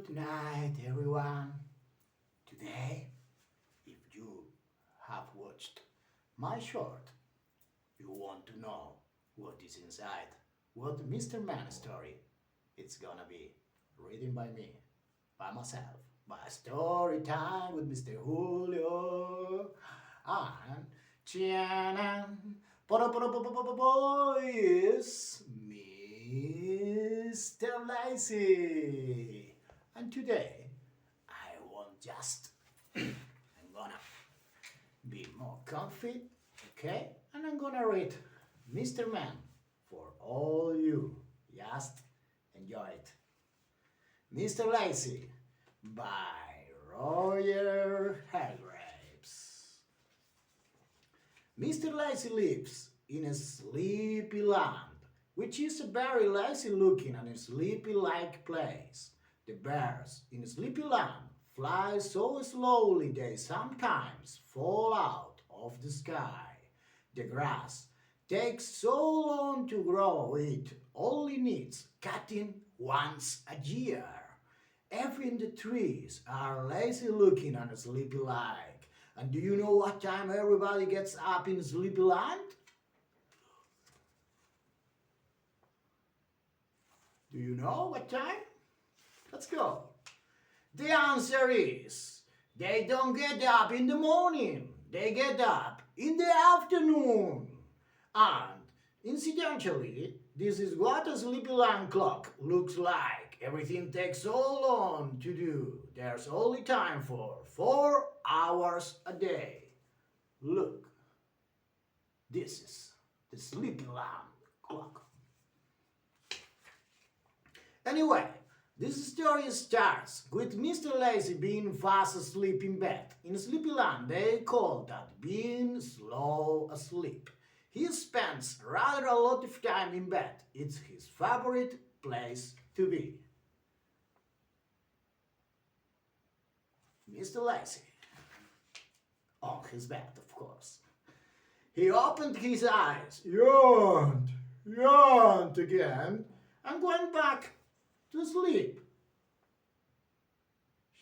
Good night, everyone. Today, if you have watched my short, you want to know what is inside, what Mr. Man story it's gonna be written by me, by myself, by story time with Mr. Julio and Chianan. Boys, Mr. Lazy. And today, I won't just, I'm gonna be more comfy, okay? And I'm gonna read Mr. Man for all you. Just enjoy it. Mr. Lazy by Roger Hargreaves. Mr. Lazy lives in a sleepy land, which is a very lazy looking and sleepy like place. The birds in sleepy land fly so slowly they sometimes fall out of the sky. The grass takes so long to grow it only needs cutting once a year. Even the trees are lazy looking and sleepy like. And do you know what time everybody gets up in sleepy land? Do you know what time? Let's go. The answer is they don't get up in the morning. They get up in the afternoon. And incidentally, this is what a sleepy land clock looks like. Everything takes so long to do. There's only time for 4 hours a day. Look, this is the sleepy land clock. Anyway, this story starts with Mr. Lazy being fast asleep in bed. In Sleepyland, they call that being slow asleep. He spends rather a lot of time in bed. It's his favorite place to be. Mr. Lazy, on his bed, of course. He opened his eyes, yawned again, and went back to sleep.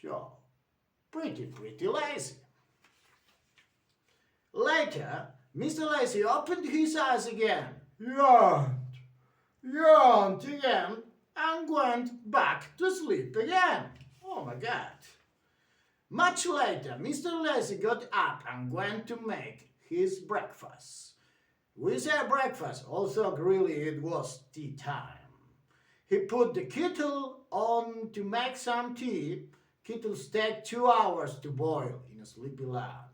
Sure, pretty lazy. Later, Mr. Lazy opened his eyes again, yawned again, and went back to sleep again. Oh my God. Much later, Mr. Lazy got up and went to make his breakfast. We say breakfast, although really it was tea time. He put the kettle on to make some tea. Kettles take 2 hours to boil in a sleepy land.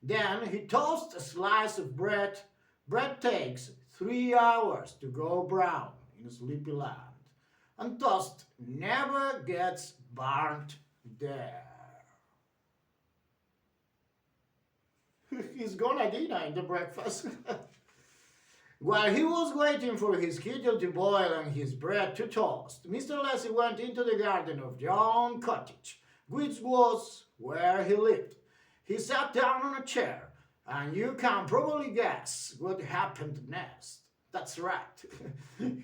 Then he toasts a slice of bread. Bread takes 3 hours to go brown in a sleepy land. And toast never gets burnt there. He's gonna dinner in the breakfast. While he was waiting for his kettle to boil and his bread to toast, Mr. Lazy went into the garden of John Cottage, which was where he lived. He sat down on a chair, and you can probably guess what happened next. That's right.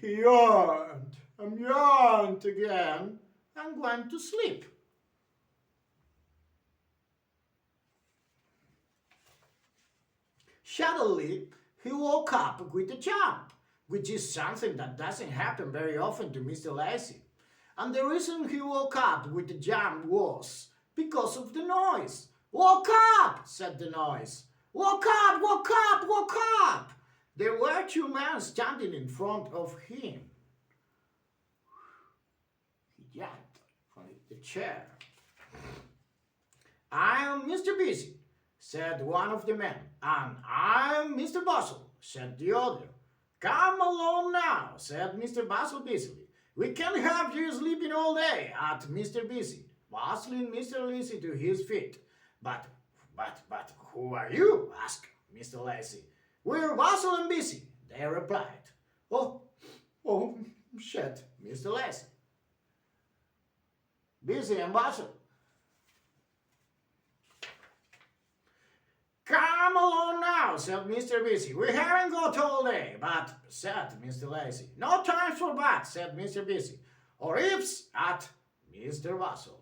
He yawned and yawned again and went to sleep. Suddenly, he woke up with a jump, which is something that doesn't happen very often to Mr. Lazy. And the reason he woke up with a jump was because of the noise. "Woke up!" said the noise. "Woke up! Woke up! Woke up!" There were 2 men standing in front of him. He jumped from the chair. "I'm Mr. Busy," said one of the men. "And I'm Mr. Bustle," said the other. "Come along now," said Mr. Bustle busily. "We can't have you sleeping all day," at Mr. Busy, bustling Mr. Lazy to his feet. But who are you?" asked Mr. Lazy. "We're Bustle and Busy," they replied. Oh, said Mr. Lazy. "Busy and Bustle. Come along now," said Mr. Busy. "We haven't got all day." "But," said Mr. Lazy. "No time for but," said Mr. Busy. "Or ifs," at Mr. Bustle.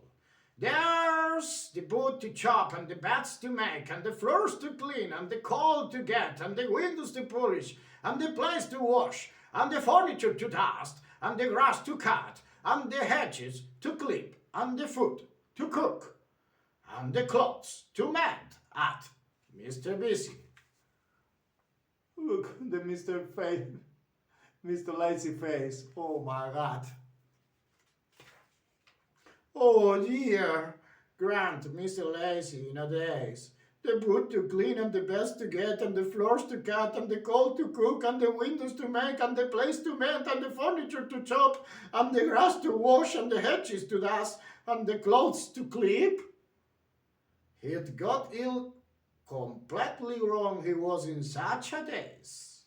There's the wood to chop, and the beds to make, and the floors to clean, and the coal to get, and the windows to polish, and the place to wash, and the furniture to dust, and the grass to cut, and the hedges to clip, and the food to cook, and the clothes to mend at Mr. Busy. Look, the Mr. Lazy face. Oh my God. Oh dear, grant Mr. Lazy in a daze. The wood to clean, and the beds to get, and the floors to cut, and the coal to cook, and the windows to make, and the place to mend, and the furniture to chop, and the grass to wash, and the hedges to dust, and the clothes to clip. He'd got ill completely wrong. He was in such a daze.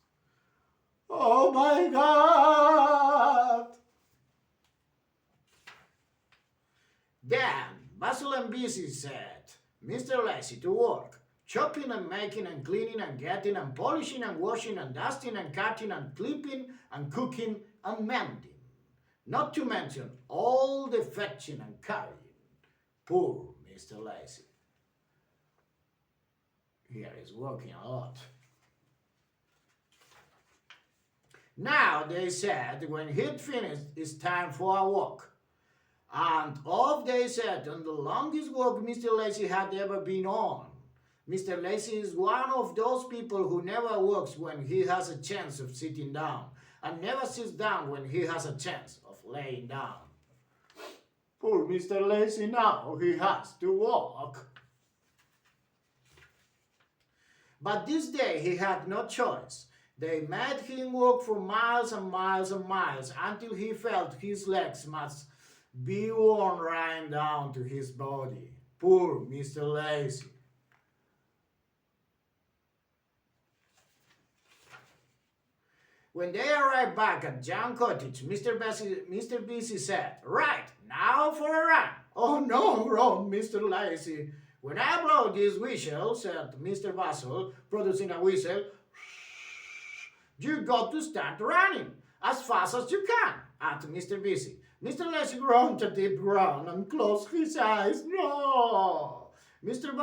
Oh my God! Then Bustle and Busy set Mr. Lazy to work, chopping and making and cleaning and getting and polishing and washing and dusting and cutting and clipping and cooking and mending. Not to mention all the fetching and carrying. Poor Mr. Lazy. Here he's working a lot. Now, they said, when he'd finished, it's time for a walk. And off they set on the longest walk Mr. Lazy had ever been on. Mr. Lazy is one of those people who never walks when he has a chance of sitting down, and never sits down when he has a chance of laying down. Poor Mr. Lazy, now he has to walk. But this day he had no choice. They made him walk for miles and miles and miles until he felt his legs must be worn right down to his body. Poor Mr. Lazy. When they arrived back at John Cottage, Mr. Busy said, "Right, now for a run." "Oh no," groaned Mr. Lazy. "When I blow this whistle," said Mr. Bustle, producing a whistle, "you got to start running as fast as you can," at Mr. Busy. Mr. Lazy groaned a deep groan and closed his eyes. No! Mr.